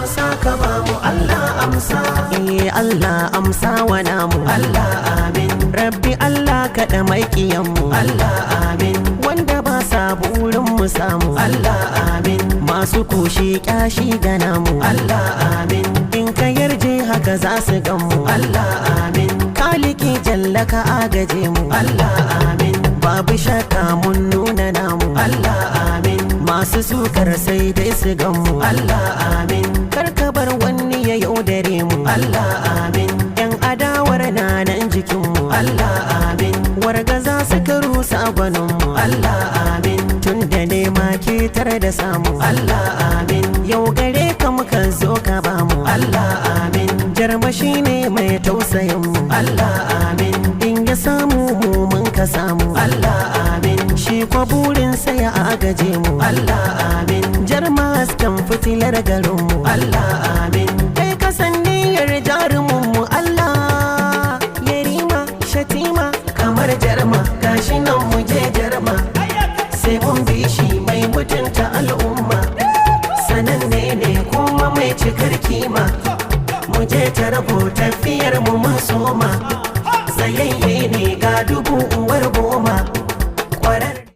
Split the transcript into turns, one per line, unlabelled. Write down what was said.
amsa ka ba mu Allah amsa.
Allah amsa wa namu.
Allah amin.
Rabbi Allah kaɗa maƙiyanmu.
Allah amin.
Wanda ba sa burin mu samu.
Allah amin.
Masu kushe ƙyashi ga namu.
Allah amin.
In ka yarje haka za su gan mu.
Allah amin.
Kaliki jalla ka agaje mu.
Allah amin.
Babu shakka mun nuna namu.
Allah amin.
Masu sukar sai dai su gan mu.
Allah amin.
Karka bar wani ya yaudare mu.
Allah amin.
Yan adawar na nan jikinmu.
Allah amin.
Wargaza suka rusa gwaninmu.
Allah amin.
Tun da nema ke tare da samu.
Allah amin.
Yau gare ka muka zo ka bamu.
Allah amin.
Jarmashi ne mai tausayin mu.
Allah amin.
In ya samu mu mun ka samu.
Allah amin.
Shi kwa burin sa ya agaje mu.
Allah amin.
Jarma hasken fitilar garin mu.
Allah amin.
Kai ka san niyyar jarumin mu. Allah Yarima Shatima
Kamar jarma gashi nan mu je jarma, sai mun bi shi mai mutunta al'umma. Sananne ne kuma mai cikar kima, mu je tarbo tafiyar mu mun soma. Tsayayye ne ga dubu uwar goma, ƙwarar